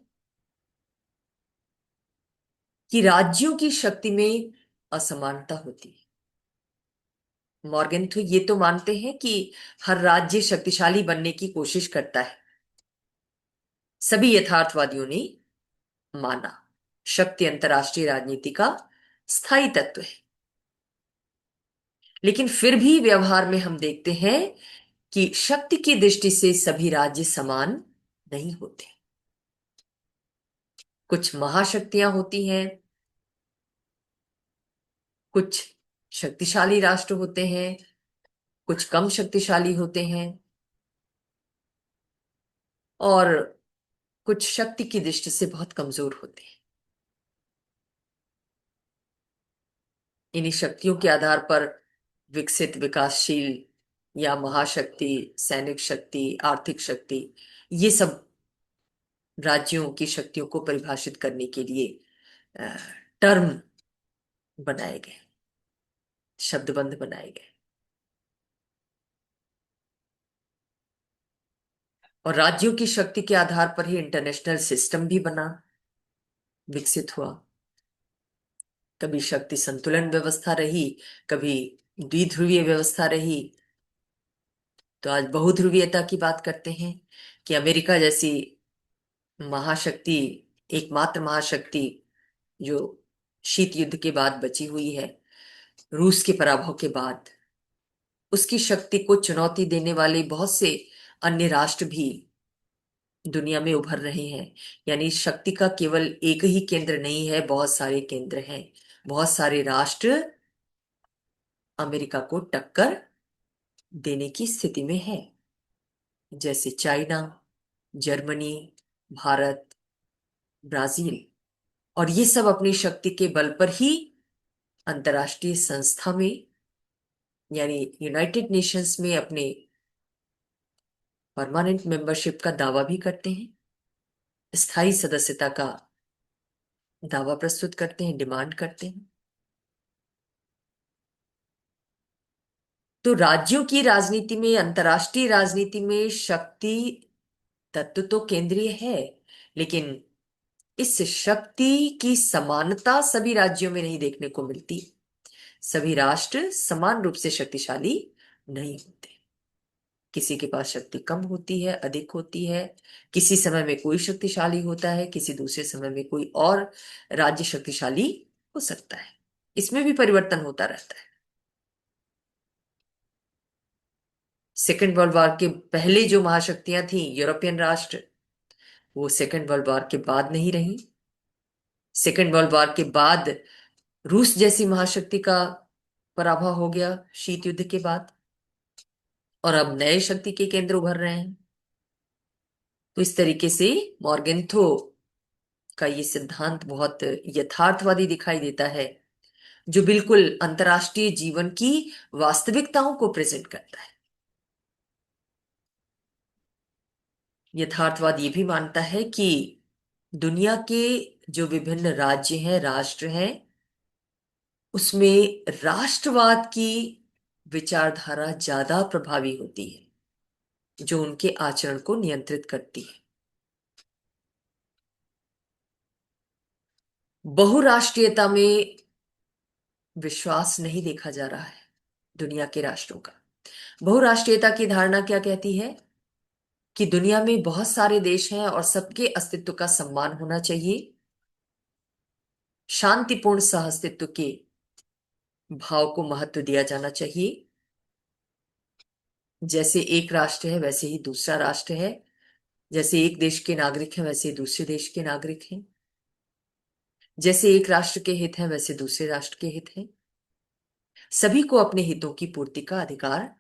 कि राज्यों की शक्ति में असमानता होती है। मॉर्गेंथो ये तो मानते हैं कि हर राज्य शक्तिशाली बनने की कोशिश करता है। सभी यथार्थवादियों ने माना शक्ति अंतरराष्ट्रीय राजनीति का स्थायी तत्व है। लेकिन फिर भी व्यवहार में हम देखते हैं कि शक्ति की दृष्टि से सभी राज्य समान नहीं होते। कुछ महाशक्तियां होती हैं, कुछ शक्तिशाली राष्ट्र होते हैं, कुछ कम शक्तिशाली होते हैं, और कुछ शक्ति की दृष्टि से बहुत कमजोर होते हैं। इन्हीं शक्तियों के आधार पर विकसित, विकासशील या महाशक्ति, सैनिक शक्ति, आर्थिक शक्ति, ये सब राज्यों की शक्तियों को परिभाषित करने के लिए टर्म बनाए गए, शब्दबंध बनाए गए। और राज्यों की शक्ति के आधार पर ही इंटरनेशनल सिस्टम भी बना, विकसित हुआ। कभी शक्ति संतुलन व्यवस्था रही, कभी द्विध्रुवीय व्यवस्था रही। तो आज बहुध्रुवीयता की बात करते हैं कि अमेरिका जैसी महाशक्ति, एकमात्र महाशक्ति जो शीत युद्ध के बाद बची हुई है, रूस के पराभव के बाद, उसकी शक्ति को चुनौती देने वाले बहुत से अन्य राष्ट्र भी दुनिया में उभर रहे हैं। यानी शक्ति का केवल एक ही केंद्र नहीं है, बहुत सारे केंद्र हैं। बहुत सारे राष्ट्र अमेरिका को टक्कर देने की स्थिति में है, जैसे चाइना, जर्मनी, भारत, ब्राजील। और ये सब अपनी शक्ति के बल पर ही अंतर्राष्ट्रीय संस्था में, यानी यूनाइटेड नेशंस में, अपने परमानेंट मेंबरशिप का दावा भी करते हैं, स्थायी सदस्यता का दावा प्रस्तुत करते हैं, डिमांड करते हैं। तो राज्यों की राजनीति में, अंतर्राष्ट्रीय राजनीति में शक्ति तत्व तो केंद्रीय है, लेकिन इस शक्ति की समानता सभी राज्यों में नहीं देखने को मिलती। सभी राष्ट्र समान रूप से शक्तिशाली नहीं होते। किसी के पास शक्ति कम होती है, अधिक होती है। किसी समय में कोई शक्तिशाली होता है, किसी दूसरे समय में कोई और राज्य शक्तिशाली हो सकता है। इसमें भी परिवर्तन होता रहता है। सेकेंड वर्ल्ड वॉर के पहले जो महाशक्तियां थी यूरोपियन राष्ट्र, वो सेकेंड वर्ल्ड वॉर के बाद नहीं रही। सेकेंड वर्ल्ड वॉर के बाद रूस जैसी महाशक्ति का पराभव हो गया शीत युद्ध के बाद, और अब नए शक्ति के केंद्र उभर रहे हैं। तो इस तरीके से मॉर्गेंथो का ये सिद्धांत बहुत यथार्थवादी दिखाई देता है, जो बिल्कुल अंतर्राष्ट्रीय जीवन की वास्तविकताओं को प्रेजेंट करता है। यथार्थवाद ये भी मानता है कि दुनिया के जो विभिन्न राज्य हैं, राष्ट्र हैं, उसमें राष्ट्रवाद की विचारधारा ज्यादा प्रभावी होती है, जो उनके आचरण को नियंत्रित करती है। बहुराष्ट्रीयता में विश्वास नहीं देखा जा रहा है दुनिया के राष्ट्रों का। बहुराष्ट्रीयता की धारणा क्या कहती है कि दुनिया में बहुत सारे देश हैं और सबके अस्तित्व का सम्मान होना चाहिए, शांतिपूर्ण सहअस्तित्व के भाव को महत्व दिया जाना चाहिए। जैसे एक राष्ट्र है वैसे ही दूसरा राष्ट्र है, जैसे एक देश के नागरिक हैं वैसे ही दूसरे देश के नागरिक हैं, जैसे एक राष्ट्र के हित हैं वैसे दूसरे राष्ट्र के हित हैं। सभी को अपने हितों की पूर्ति का अधिकार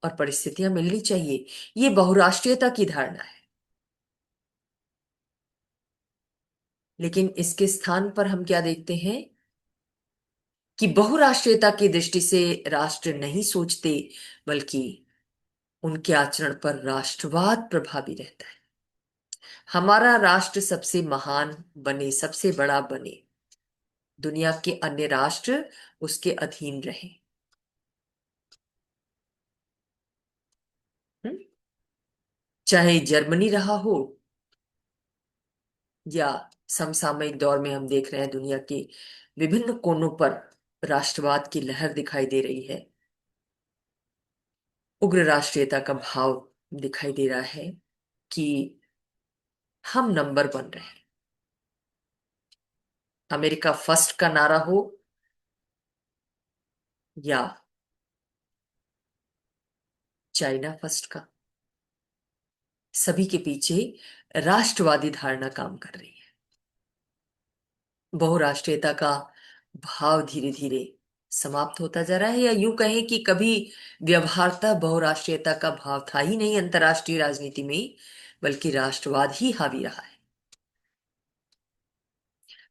और परिस्थितियां मिलनी चाहिए। ये बहुराष्ट्रीयता की धारणा है। लेकिन इसके स्थान पर हम क्या देखते हैं कि बहुराष्ट्रीयता की दृष्टि से राष्ट्र नहीं सोचते, बल्कि उनके आचरण पर राष्ट्रवाद प्रभावी रहता है। हमारा राष्ट्र सबसे महान बने, सबसे बड़ा बने, दुनिया के अन्य राष्ट्र उसके अधीन रहे। हम्म? चाहे जर्मनी रहा हो, या समसामयिक दौर में हम देख रहे हैं दुनिया के विभिन्न कोनों पर राष्ट्रवाद की लहर दिखाई दे रही है, उग्र राष्ट्रीयता का भाव दिखाई दे रहा है कि हम नंबर वन रहे। अमेरिका फर्स्ट का नारा हो, या चाइना फर्स्ट का, सभी के पीछे राष्ट्रवादी धारणा काम कर रही है। बहुराष्ट्रीयता का भाव धीरे धीरे समाप्त होता जा रहा है, या यूं कहें कि कभी व्यवहारतः बहुराष्ट्रीयता का भाव था ही नहीं अंतर्राष्ट्रीय राजनीति में, बल्कि राष्ट्रवाद ही हावी रहा है।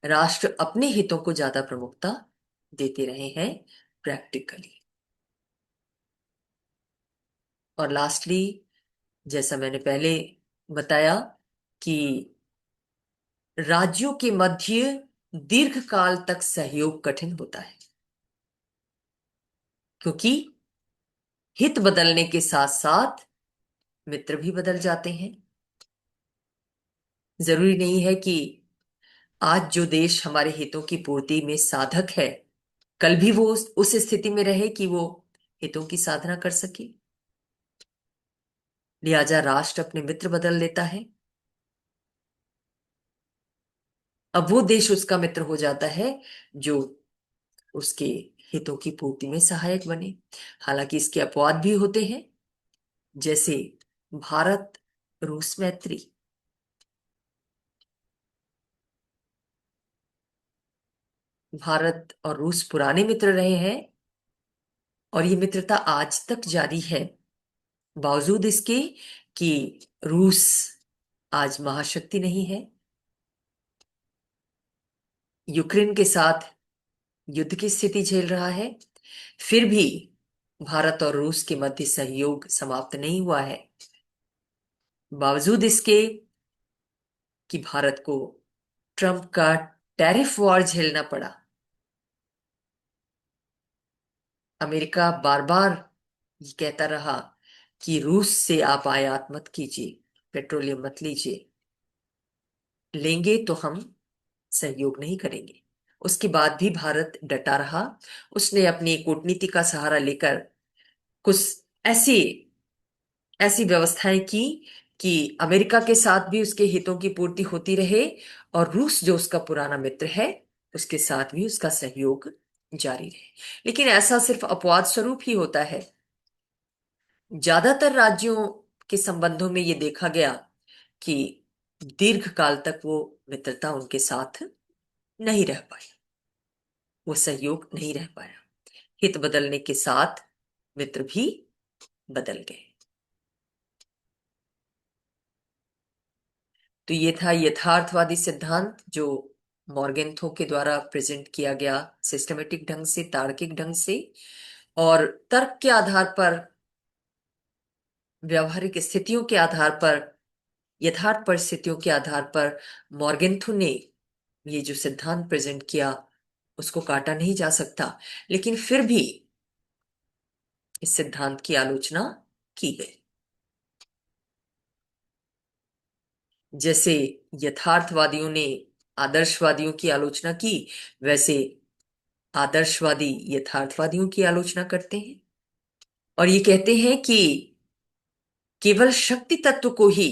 राष्ट्र अपने हितों को ज्यादा प्रमुखता देते रहे हैं प्रैक्टिकली। और लास्टली, जैसा मैंने पहले बताया कि राज्यों के मध्य दीर्घकाल तक सहयोग कठिन होता है, क्योंकि हित बदलने के साथ साथ मित्र भी बदल जाते हैं। जरूरी नहीं है कि आज जो देश हमारे हितों की पूर्ति में साधक है, कल भी वो उस स्थिति में रहे कि वो हितों की साधना कर सके। लिहाजा राष्ट्र अपने मित्र बदल लेता है। अब वो देश उसका मित्र हो जाता है जो उसके हितों की पूर्ति में सहायक बने। हालांकि इसके अपवाद भी होते हैं, जैसे भारत रूस मैत्री। भारत और रूस पुराने मित्र रहे हैं और ये मित्रता आज तक जारी है, बावजूद इसके कि रूस आज महाशक्ति नहीं है, यूक्रेन के साथ युद्ध की स्थिति झेल रहा है। फिर भी भारत और रूस के मध्य सहयोग समाप्त नहीं हुआ है, बावजूद इसके कि भारत को ट्रंप का टैरिफ वॉर झेलना पड़ा। अमेरिका बार बार ये कहता रहा कि रूस से आप आयात मत कीजिए, पेट्रोलियम मत लीजिए, लेंगे तो हम सहयोग नहीं करेंगे। उसके बाद भी भारत डटा रहा। उसने अपनी कूटनीति का सहारा लेकर कुछ ऐसी ऐसी व्यवस्थाएं की कि अमेरिका के साथ भी उसके हितों की पूर्ति होती रहे, और रूस जो उसका पुराना मित्र है उसके साथ भी उसका सहयोग जारी रहे। लेकिन ऐसा सिर्फ अपवाद स्वरूप ही होता है। ज्यादातर राज्यों के संबंधों में ये देखा गया कि दीर्घ काल तक वो मित्रता उनके साथ नहीं रह पाई, वो सहयोग नहीं रह पाया। हित बदलने के साथ मित्र भी बदल गए। तो ये था यथार्थवादी सिद्धांत जो मॉर्गेन्थो के द्वारा प्रेजेंट किया गया, सिस्टमेटिक ढंग से, तार्किक ढंग से और तर्क के आधार पर, व्यवहारिक स्थितियों के आधार पर, यथार्थ परिस्थितियों के आधार पर मॉर्गेन्थो ने ये जो सिद्धांत प्रेजेंट किया उसको काटा नहीं जा सकता। लेकिन फिर भी इस सिद्धांत की आलोचना की गई। जैसे यथार्थवादियों ने आदर्शवादियों की आलोचना की, वैसे आदर्शवादी यथार्थवादियों की आलोचना करते हैं और ये कहते हैं कि केवल शक्ति तत्व को ही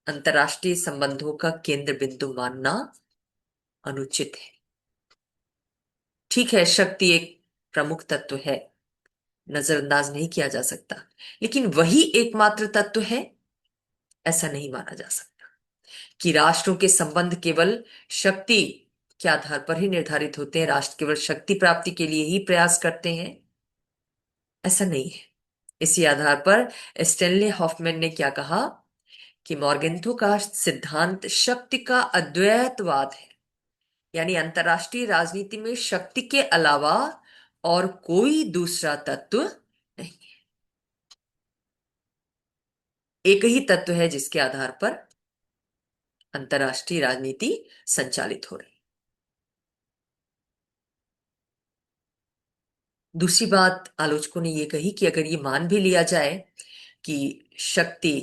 अंतर्राष्ट्रीय संबंधों का केंद्र बिंदु मानना अनुचित है। ठीक है, शक्ति एक प्रमुख तत्व है, नजरअंदाज नहीं किया जा सकता, लेकिन वही एकमात्र तत्व है ऐसा नहीं माना जा सकता। कि राष्ट्रों के संबंध केवल शक्ति के आधार पर ही निर्धारित होते हैं, राष्ट्र केवल शक्ति प्राप्ति के लिए ही प्रयास करते हैं, ऐसा नहीं है। इसी आधार पर स्टेनले हॉफमैन ने क्या कहा कि मॉर्गेन्थो का सिद्धांत शक्ति का अद्वैतवाद है, यानी अंतरराष्ट्रीय राजनीति में शक्ति के अलावा और कोई दूसरा तत्व नहीं, एक ही तत्व है जिसके आधार पर अंतरराष्ट्रीय राजनीति संचालित हो रही। दूसरी बात आलोचकों ने यह कही कि अगर ये मान भी लिया जाए कि शक्ति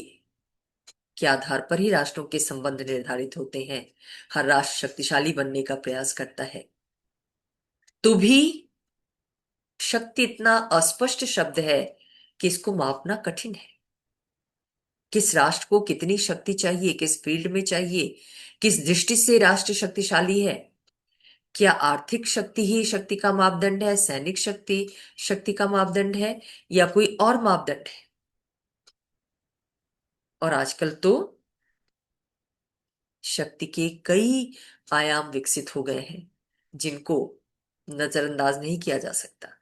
के आधार पर ही राष्ट्रों के संबंध निर्धारित होते हैं, हर राष्ट्र शक्तिशाली बनने का प्रयास करता है, तो भी शक्ति इतना अस्पष्ट शब्द है कि इसको मापना कठिन है। किस राष्ट्र को कितनी शक्ति चाहिए, किस फील्ड में चाहिए, किस दृष्टि से राष्ट्र शक्तिशाली है? क्या आर्थिक शक्ति ही शक्ति का मापदंड है, सैनिक शक्ति शक्ति का मापदंड है, या कोई और मापदंड है? और आजकल तो शक्ति के कई आयाम विकसित हो गए हैं जिनको नजरअंदाज नहीं किया जा सकता।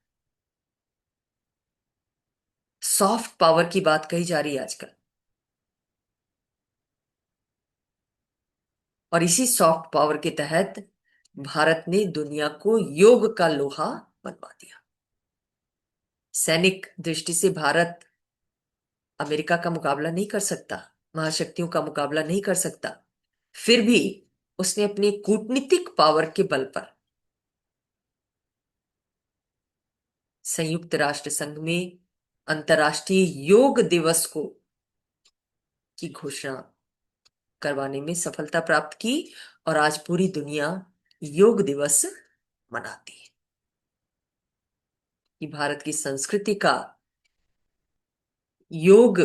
सॉफ्ट पावर की बात कही जा रही है आजकल, और इसी सॉफ्ट पावर के तहत भारत ने दुनिया को योग का लोहा बनवा दिया। सैनिक दृष्टि से भारत अमेरिका का मुकाबला नहीं कर सकता, महाशक्तियों का मुकाबला नहीं कर सकता, फिर भी उसने अपने कूटनीतिक पावर के बल पर संयुक्त राष्ट्र संघ में अंतर्राष्ट्रीय योग दिवस को की घोषणा करवाने में सफलता प्राप्त की, और आज पूरी दुनिया योग दिवस मनाती है। कि भारत की संस्कृति का योग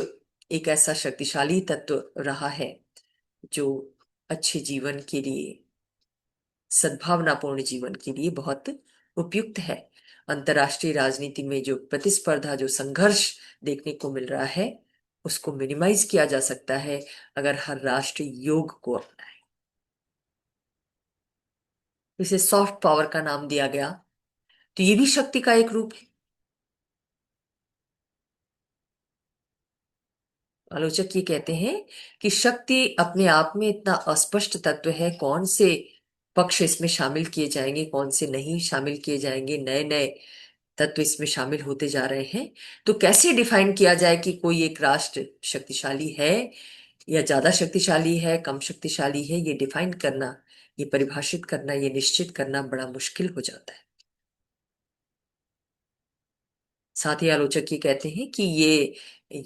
एक ऐसा शक्तिशाली तत्व रहा है जो अच्छे जीवन के लिए, सद्भावनापूर्ण जीवन के लिए बहुत उपयुक्त है। अंतर्राष्ट्रीय राजनीति में जो प्रतिस्पर्धा, जो संघर्ष देखने को मिल रहा है, उसको मिनिमाइज किया जा सकता है अगर हर राष्ट्र योग को अपनाए। इसे सॉफ्ट पावर का नाम दिया गया, तो ये भी शक्ति का एक रूप है। आलोचक ये कहते हैं कि शक्ति अपने आप में इतना अस्पष्ट तत्व है, कौन से पक्ष इसमें शामिल किए जाएंगे, कौन से नहीं शामिल किए जाएंगे, नए नए तत्व इसमें शामिल होते जा रहे हैं। तो कैसे डिफाइन किया जाए कि कोई एक राष्ट्र शक्तिशाली है या ज्यादा शक्तिशाली है, कम शक्तिशाली है? ये डिफाइन करना, ये परिभाषित करना, ये निश्चित करना बड़ा मुश्किल हो जाता है। साथ ही आलोचक ये कहते हैं कि ये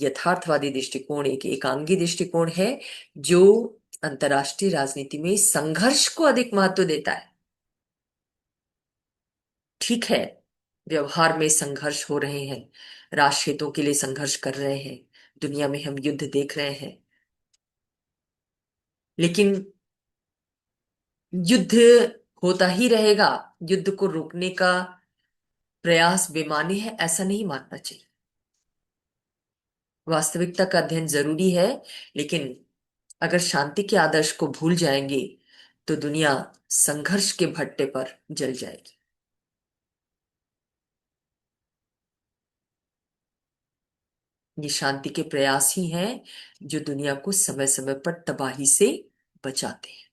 यथार्थवादी दृष्टिकोण एक एकांगी दृष्टिकोण है, जो अंतर्राष्ट्रीय राजनीति में संघर्ष को अधिक महत्व देता है। ठीक है, व्यवहार में संघर्ष हो रहे हैं, राष्ट्र हितों के लिए संघर्ष कर रहे हैं, दुनिया में हम युद्ध देख रहे हैं, लेकिन युद्ध होता ही रहेगा, युद्ध को रोकने का प्रयास बेमानी है, ऐसा नहीं मानना चाहिए। वास्तविकता का अध्ययन जरूरी है, लेकिन अगर शांति के आदर्श को भूल जाएंगे तो दुनिया संघर्ष के भट्टे पर जल जाएगी। ये शांति के प्रयास ही हैं जो दुनिया को समय समय पर तबाही से बचाते हैं।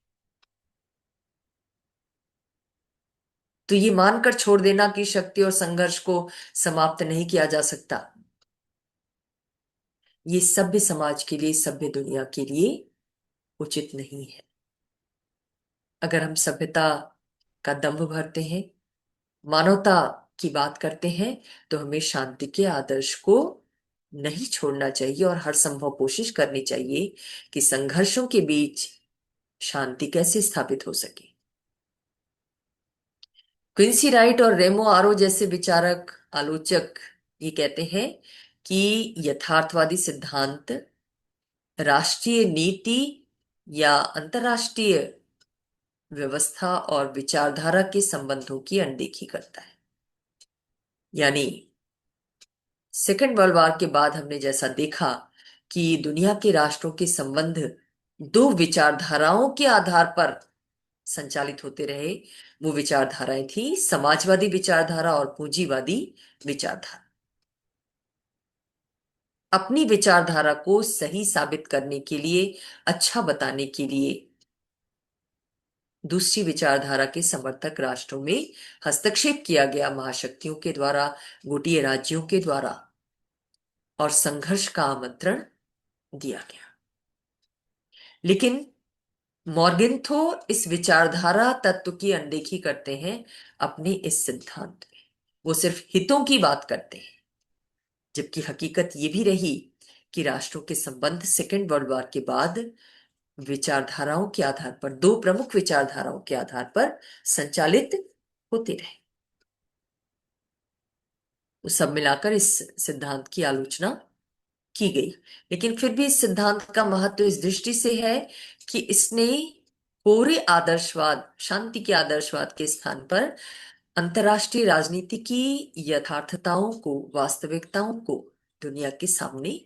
तो ये मानकर छोड़ देना कि शक्ति और संघर्ष को समाप्त नहीं किया जा सकता, ये सभ्य समाज के लिए, सभ्य दुनिया के लिए उचित नहीं है। अगर हम सभ्यता का दंभ भरते हैं, मानवता की बात करते हैं, तो हमें शांति के आदर्श को नहीं छोड़ना चाहिए और हर संभव कोशिश करनी चाहिए कि संघर्षों के बीच शांति कैसे स्थापित हो सके। क्विंसी राइट और रेमो आरो जैसे विचारक, आलोचक ये कहते हैं कि यथार्थवादी सिद्धांत राष्ट्रीय नीति या अंतरराष्ट्रीय व्यवस्था और विचारधारा के संबंधों की अनदेखी करता है। यानी सेकेंड वर्ल्ड वॉर के बाद हमने जैसा देखा कि दुनिया के राष्ट्रों के संबंध दो विचारधाराओं के आधार पर संचालित होते रहे। वो विचारधाराएं थी समाजवादी विचारधारा और पूंजीवादी विचारधारा। अपनी विचारधारा को सही साबित करने के लिए, अच्छा बताने के लिए दूसरी विचारधारा के समर्थक राष्ट्रों में हस्तक्षेप किया गया, महाशक्तियों के द्वारा, गोटीय राज्यों के द्वारा, और संघर्ष का आमंत्रण दिया गया। लेकिन मॉर्गेंथो इस विचारधारा तत्व की अनदेखी करते हैं अपने इस सिद्धांत में। वो सिर्फ हितों की बात करते हैं, जबकि हकीकत ये भी रही कि राष्ट्रों के संबंध सेकेंड वर्ल्ड वॉर के बाद विचारधाराओं के आधार पर, दो प्रमुख विचारधाराओं के आधार पर संचालित होते रहे। तो सब मिलाकर इस सिद्धांत की आलोचना की गई, लेकिन फिर भी इस सिद्धांत का महत्व इस दृष्टि से है कि इसने पूरे आदर्शवाद, शांति के आदर्शवाद के स्थान पर अंतरराष्ट्रीय राजनीति की यथार्थताओं को, वास्तविकताओं को दुनिया के सामने